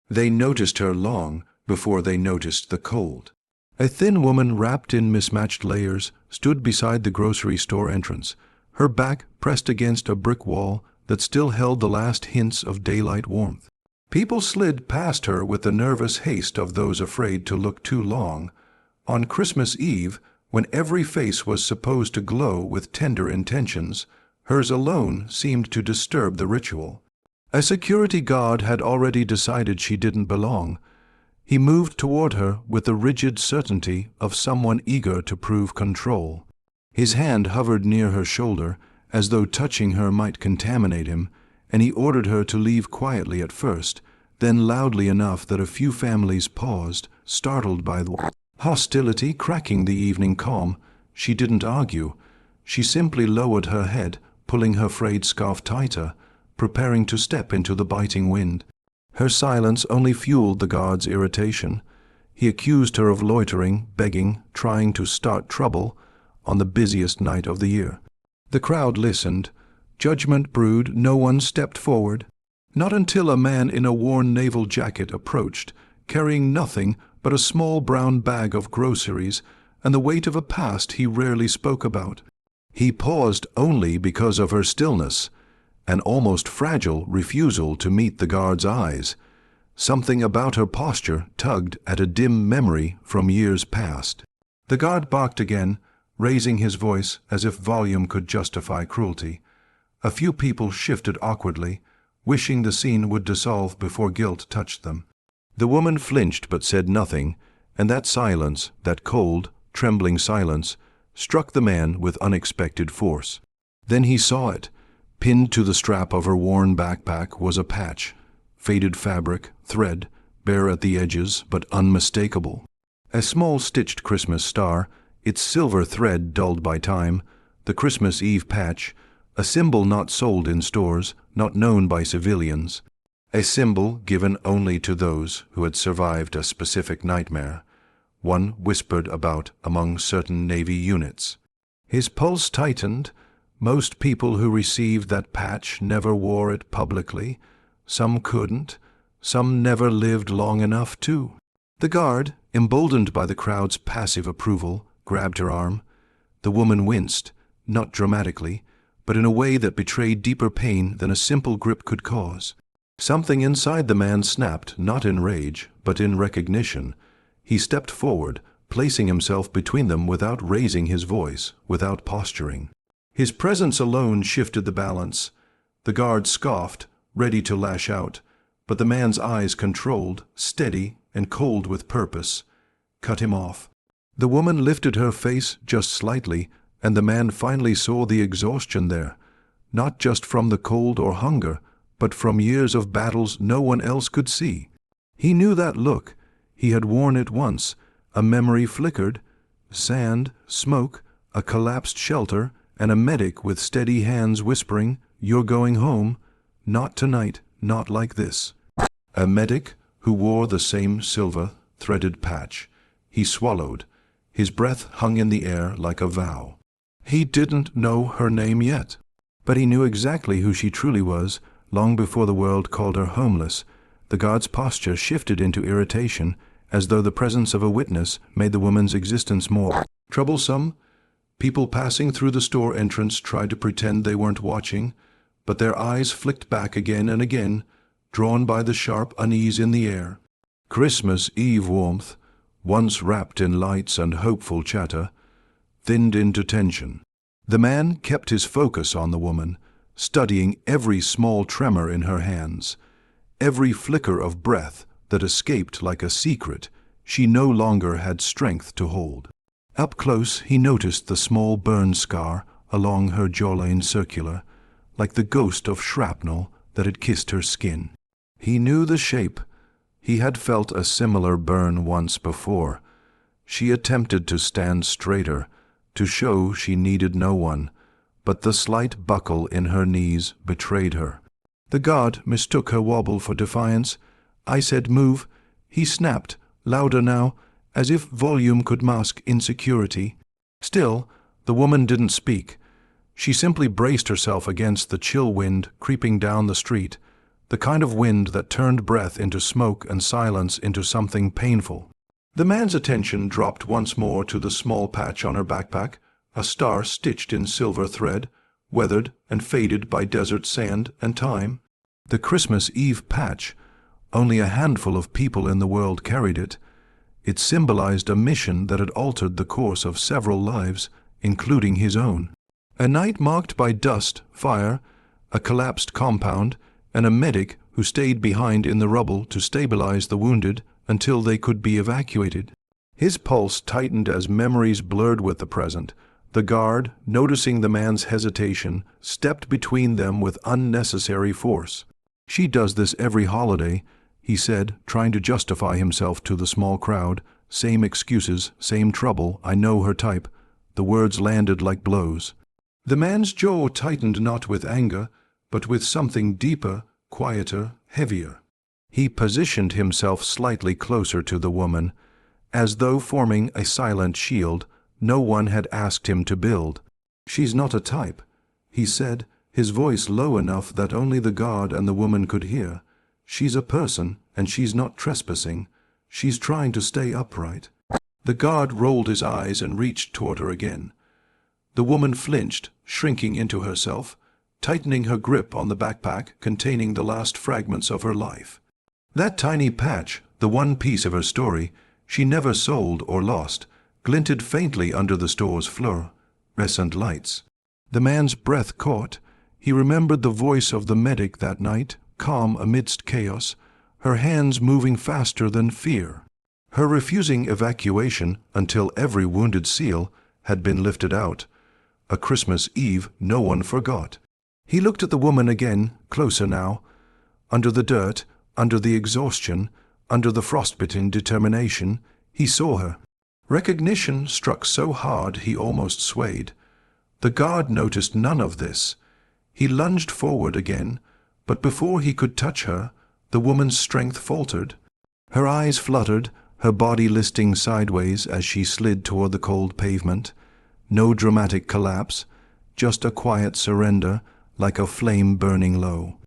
They noticed her long before they noticed the cold. A thin woman wrapped in mismatched layers stood beside the grocery store entrance, her back pressed against a brick wall that still held the last hints of daylight warmth. People slid past her with the nervous haste of those afraid to look too long. On Christmas Eve, when every face was supposed to glow with tender intentions, hers alone seemed to disturb the ritual. A security guard had already decided she didn't belong. He moved toward her with the rigid certainty of someone eager to prove control. His hand hovered near her shoulder, as though touching her might contaminate him, and he ordered her to leave quietly at first, then loudly enough that a few families paused, startled by the hostility cracking the evening calm. She didn't argue. She simply lowered her head, pulling her frayed scarf tighter, preparing to step into the biting wind. Her silence only fueled the guard's irritation. He accused her of loitering, begging, trying to start trouble on the busiest night of the year. The crowd listened. Judgment brewed. No one stepped forward. Not until a man in a worn naval jacket approached, carrying nothing but a small brown bag of groceries and the weight of a past he rarely spoke about. He paused only because of her stillness, an almost fragile refusal to meet the guard's eyes. Something about her posture tugged at a dim memory from years past. The guard barked again, raising his voice as if volume could justify cruelty. A few people shifted awkwardly, wishing the scene would dissolve before guilt touched them. The woman flinched but said nothing, and that silence, that cold, trembling silence, struck the man with unexpected force. Then he saw it. Pinned to the strap of her worn backpack was a patch, faded fabric, thread, bare at the edges but unmistakable. A small stitched Christmas star, its silver thread dulled by time, the Christmas Eve patch, a symbol not sold in stores, not known by civilians, a symbol given only to those who had survived a specific nightmare, one whispered about among certain Navy units. His pulse tightened. Most people who received that patch never wore it publicly. Some couldn't. Some never lived long enough to. The guard, emboldened by the crowd's passive approval, grabbed her arm. The woman winced, not dramatically, but in a way that betrayed deeper pain than a simple grip could cause. Something inside the man snapped, not in rage, but in recognition. He stepped forward, placing himself between them without raising his voice, without posturing. His presence alone shifted the balance. The guard scoffed, ready to lash out, but the man's eyes, controlled, steady, and cold with purpose, cut him off. The woman lifted her face just slightly, and the man finally saw the exhaustion there, not just from the cold or hunger, but from years of battles no one else could see. He knew that look. He had worn it once. A memory flickered. Sand, smoke, a collapsed shelter, and a medic with steady hands whispering, "You're going home. Not tonight, not like this." A medic who wore the same silver, threaded patch. He swallowed. His breath hung in the air like a vow. He didn't know her name yet, but he knew exactly who she truly was long before the world called her homeless. The guard's posture shifted into irritation, as though the presence of a witness made the woman's existence more troublesome. People passing through the store entrance tried to pretend they weren't watching, but their eyes flicked back again and again, drawn by the sharp unease in the air. Christmas Eve warmth, once wrapped in lights and hopeful chatter, thinned into tension. The man kept his focus on the woman, studying every small tremor in her hands, every flicker of breath that escaped like a secret she no longer had strength to hold. Up close he noticed the small burn scar along her jawline circular, like the ghost of shrapnel that had kissed her skin. He knew the shape. He had felt a similar burn once before. She attempted to stand straighter, to show she needed no one, but the slight buckle in her knees betrayed her. The guard mistook her wobble for defiance. "I said move." He snapped, louder now, as if volume could mask insecurity. Still, the woman didn't speak. She simply braced herself against the chill wind creeping down the street, the kind of wind that turned breath into smoke and silence into something painful. The man's attention dropped once more to the small patch on her backpack, a star stitched in silver thread, weathered and faded by desert sand and time. The Christmas Eve patch. Only a handful of people in the world carried it. It symbolized a mission that had altered the course of several lives, including his own. A night marked by dust, fire, a collapsed compound, and a medic who stayed behind in the rubble to stabilize the wounded until they could be evacuated. His pulse tightened as memories blurred with the present. The guard, noticing the man's hesitation, stepped between them with unnecessary force. "She does this every holiday," he said, trying to justify himself to the small crowd. "Same excuses, same trouble, I know her type." The words landed like blows. The man's jaw tightened not with anger, but with something deeper, quieter, heavier. He positioned himself slightly closer to the woman, as though forming a silent shield no one had asked him to build. "She's not a type," he said, his voice low enough that only the guard and the woman could hear. "She's a person, and she's not trespassing. She's trying to stay upright." The guard rolled his eyes and reached toward her again. The woman flinched, shrinking into herself, tightening her grip on the backpack containing the last fragments of her life. That tiny patch, the one piece of her story, she never sold or lost, glinted faintly under the store's fluorescent lights. The man's breath caught. He remembered the voice of the medic that night, calm amidst chaos, her hands moving faster than fear. Her refusing evacuation until every wounded SEAL had been lifted out. A Christmas Eve no one forgot. He looked at the woman again, closer now. Under the dirt, under the exhaustion, under the frostbitten determination, he saw her. Recognition struck so hard he almost swayed. The guard noticed none of this. He lunged forward again, but before he could touch her, the woman's strength faltered. Her eyes fluttered, her body listing sideways as she slid toward the cold pavement. No dramatic collapse, just a quiet surrender, like a flame burning low.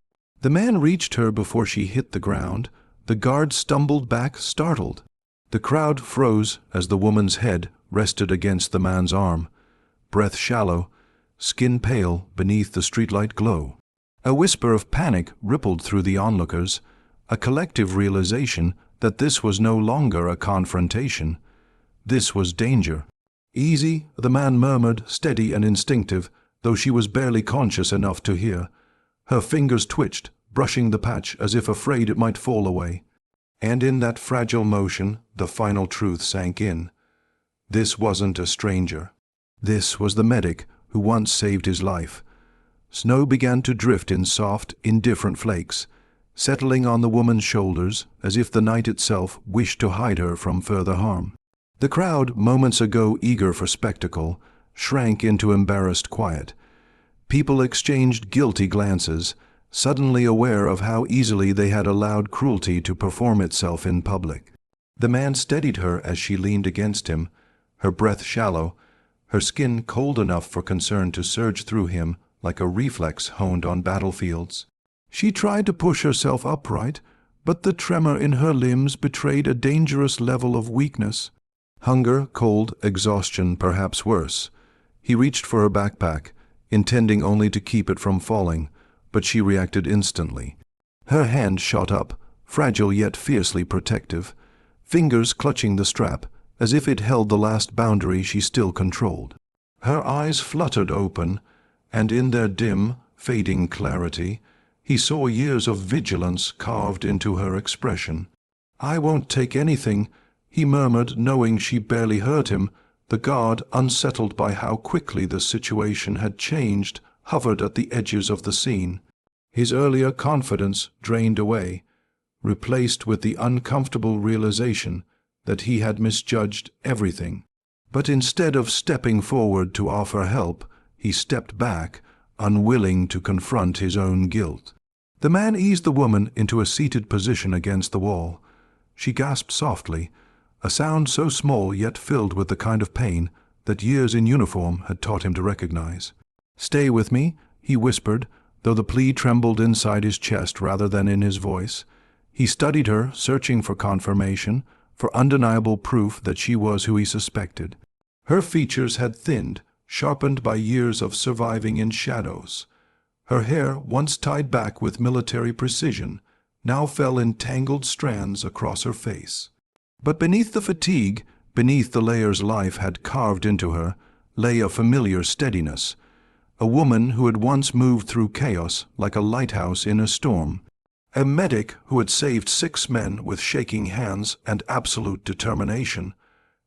The man reached her before she hit the ground. The guard stumbled back, startled. The crowd froze as the woman's head rested against the man's arm, breath shallow, skin pale beneath the streetlight glow. A whisper of panic rippled through the onlookers, a collective realization that this was no longer a confrontation. This was danger. "Easy," the man murmured, steady and instinctive, though she was barely conscious enough to hear. Her fingers twitched, brushing the patch as if afraid it might fall away. And in that fragile motion, the final truth sank in. This wasn't a stranger. This was the medic who once saved his life. Snow began to drift in soft, indifferent flakes, settling on the woman's shoulders as if the night itself wished to hide her from further harm. The crowd, moments ago eager for spectacle, shrank into embarrassed quiet. People exchanged guilty glances, suddenly aware of how easily they had allowed cruelty to perform itself in public. The man steadied her as she leaned against him, her breath shallow, her skin cold enough for concern to surge through him like a reflex honed on battlefields. She tried to push herself upright, but the tremor in her limbs betrayed a dangerous level of weakness. Hunger, cold, exhaustion, perhaps worse. He reached for her backpack, intending only to keep it from falling, but she reacted instantly. Her hand shot up, fragile yet fiercely protective, fingers clutching the strap, as if it held the last boundary she still controlled. Her eyes fluttered open, and in their dim, fading clarity, he saw years of vigilance carved into her expression. "I won't take anything," he murmured, knowing she barely heard him. The guard, unsettled by how quickly the situation had changed, hovered at the edges of the scene. His earlier confidence drained away, replaced with the uncomfortable realization that he had misjudged everything. But instead of stepping forward to offer help, he stepped back, unwilling to confront his own guilt. The man eased the woman into a seated position against the wall. She gasped softly, a sound so small yet filled with the kind of pain that years in uniform had taught him to recognize. "Stay with me," he whispered, though the plea trembled inside his chest rather than in his voice. He studied her, searching for confirmation, for undeniable proof that she was who he suspected. Her features had thinned, sharpened by years of surviving in shadows. Her hair, once tied back with military precision, now fell in tangled strands across her face. But beneath the fatigue, beneath the layers life had carved into her, lay a familiar steadiness. A woman who had once moved through chaos like a lighthouse in a storm. A medic who had saved 6 men with shaking hands and absolute determination,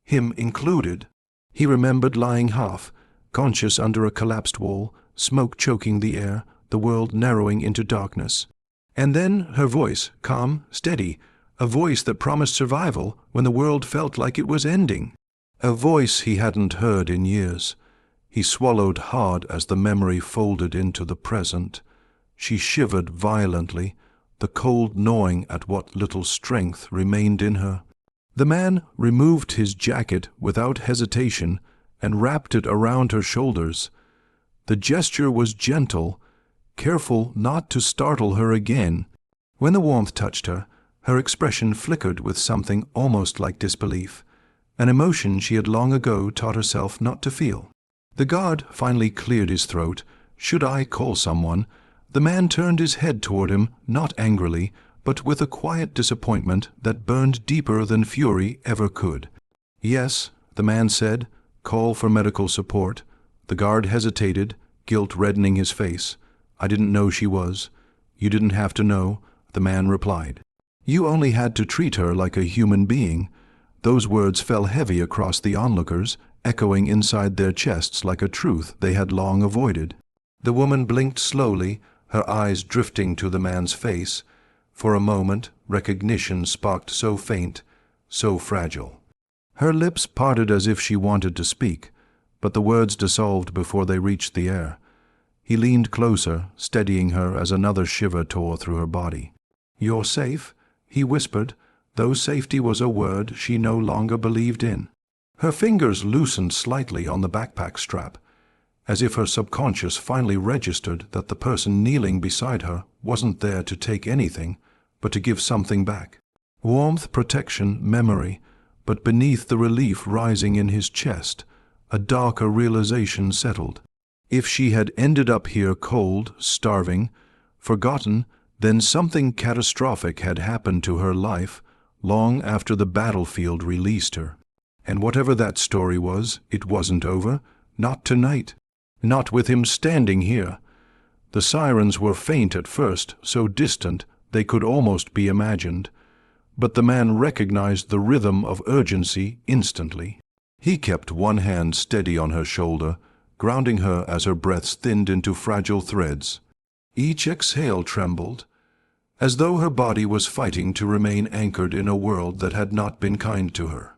him included. He remembered lying half conscious under a collapsed wall, smoke choking the air, the world narrowing into darkness. And then her voice, calm, steady, a voice that promised survival when the world felt like it was ending. A voice he hadn't heard in years. He swallowed hard as the memory folded into the present. She shivered violently, the cold gnawing at what little strength remained in her. The man removed his jacket without hesitation and wrapped it around her shoulders. The gesture was gentle, careful not to startle her again. When the warmth touched her, her expression flickered with something almost like disbelief, an emotion she had long ago taught herself not to feel. The guard finally cleared his throat. "Should I call someone?" The man turned his head toward him, not angrily, but with a quiet disappointment that burned deeper than fury ever could. "Yes," the man said, "call for medical support." The guard hesitated, guilt reddening his face. "I didn't know she was." "You didn't have to know," the man replied. "You only had to treat her like a human being." Those words fell heavy across the onlookers, echoing inside their chests like a truth they had long avoided. The woman blinked slowly, her eyes drifting to the man's face. For a moment, recognition sparked so faint, so fragile. Her lips parted as if she wanted to speak, but the words dissolved before they reached the air. He leaned closer, steadying her as another shiver tore through her body. "You're safe," he whispered, though safety was a word she no longer believed in. Her fingers loosened slightly on the backpack strap, as if her subconscious finally registered that the person kneeling beside her wasn't there to take anything, but to give something back. Warmth, protection, memory, but beneath the relief rising in his chest, a darker realization settled. If she had ended up here cold, starving, forgotten, then something catastrophic had happened to her life long after the battlefield released her. And whatever that story was, it wasn't over, not tonight. Not with him standing here. The sirens were faint at first, so distant they could almost be imagined. But the man recognized the rhythm of urgency instantly. He kept one hand steady on her shoulder, grounding her as her breaths thinned into fragile threads. Each exhale trembled, as though her body was fighting to remain anchored in a world that had not been kind to her.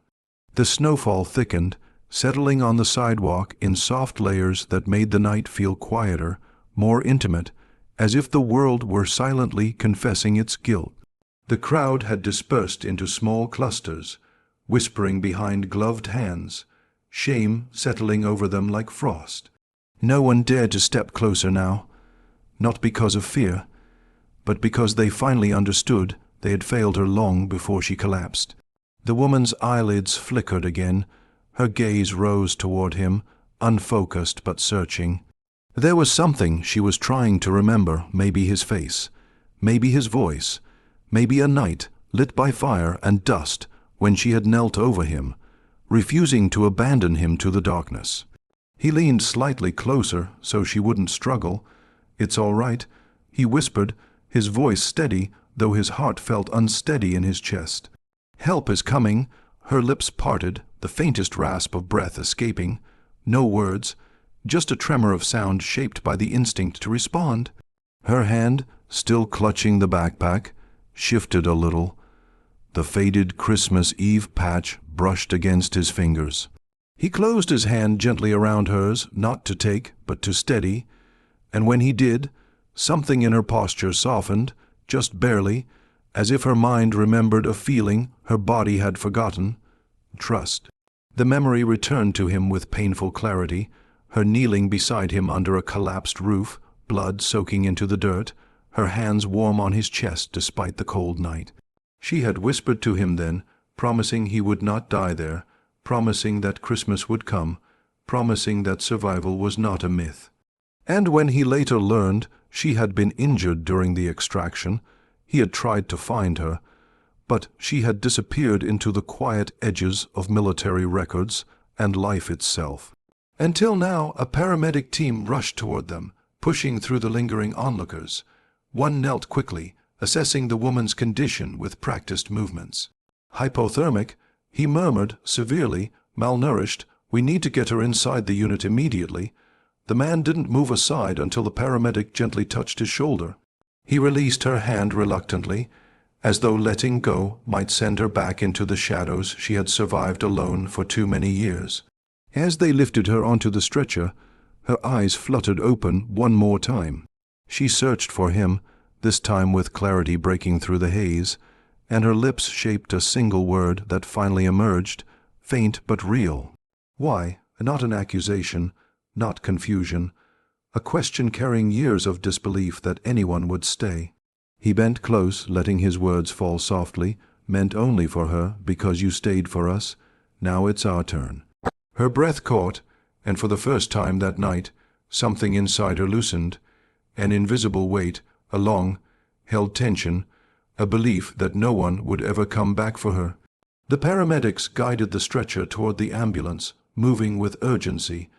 The snowfall thickened, settling on the sidewalk in soft layers that made the night feel quieter, more intimate, as if the world were silently confessing its guilt. The crowd had dispersed into small clusters, whispering behind gloved hands, shame settling over them like frost. No one dared to step closer now, not because of fear, but because they finally understood they had failed her long before she collapsed. The woman's eyelids flickered again. Her gaze rose toward him, unfocused but searching. There was something she was trying to remember, maybe his face, maybe his voice, maybe a night lit by fire and dust when she had knelt over him, refusing to abandon him to the darkness. He leaned slightly closer so she wouldn't struggle. "It's all right," he whispered, his voice steady, though his heart felt unsteady in his chest. "Help is coming." Her lips parted, the faintest rasp of breath escaping. No words, just a tremor of sound shaped by the instinct to respond. Her hand, still clutching the backpack, shifted a little. The faded Christmas Eve patch brushed against his fingers. He closed his hand gently around hers, not to take, but to steady, and when he did, something in her posture softened, just barely, as if her mind remembered a feeling her body had forgotten. Trust. The memory returned to him with painful clarity, her kneeling beside him under a collapsed roof, blood soaking into the dirt, her hands warm on his chest despite the cold night. She had whispered to him then, promising he would not die there, promising that Christmas would come, promising that survival was not a myth. And when he later learned she had been injured during the extraction, he had tried to find her, but she had disappeared into the quiet edges of military records and life itself. Until now, a paramedic team rushed toward them, pushing through the lingering onlookers. One knelt quickly, assessing the woman's condition with practiced movements. Hypothermic, he murmured, severely, malnourished, "We need to get her inside the unit immediately." The man didn't move aside until the paramedic gently touched his shoulder. He released her hand reluctantly, as though letting go might send her back into the shadows she had survived alone for too many years. As they lifted her onto the stretcher, her eyes fluttered open one more time. She searched for him, this time with clarity breaking through the haze, and her lips shaped a single word that finally emerged, faint but real. Why? Not an accusation, not confusion, a question carrying years of disbelief that anyone would stay. He bent close, letting his words fall softly, "Meant only for her, because you stayed for us. Now it's our turn." Her breath caught, and for the first time that night, something inside her loosened, an invisible weight, a long, held tension, a belief that no one would ever come back for her. The paramedics guided the stretcher toward the ambulance, moving with urgency.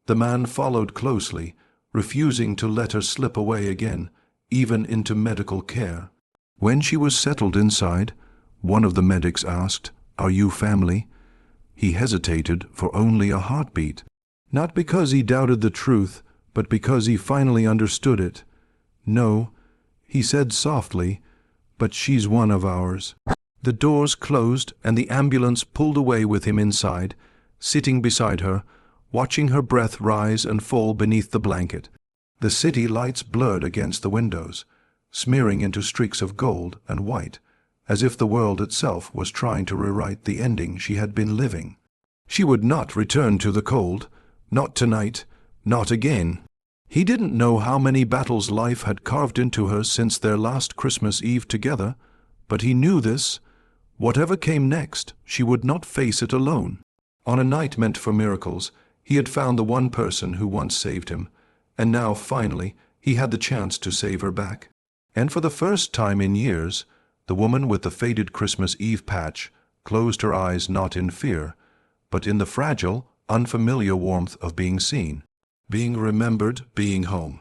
The man followed closely, refusing to let her slip away again, even into medical care. When she was settled inside, one of the medics asked, "Are you family?" He hesitated for only a heartbeat, not because he doubted the truth, but because he finally understood it. "No," he said softly, "but she's one of ours." The doors closed and the ambulance pulled away with him inside, sitting beside her, watching her breath rise and fall beneath the blanket. The city lights blurred against the windows, smearing into streaks of gold and white, as if the world itself was trying to rewrite the ending she had been living. She would not return to the cold, not tonight, not again. He didn't know how many battles life had carved into her since their last Christmas Eve together, but he knew this. Whatever came next, she would not face it alone. On a night meant for miracles, he had found the one person who once saved him, and now, finally, he had the chance to save her back. And for the first time in years, the woman with the faded Christmas Eve patch closed her eyes not in fear, but in the fragile, unfamiliar warmth of being seen, being remembered, being home.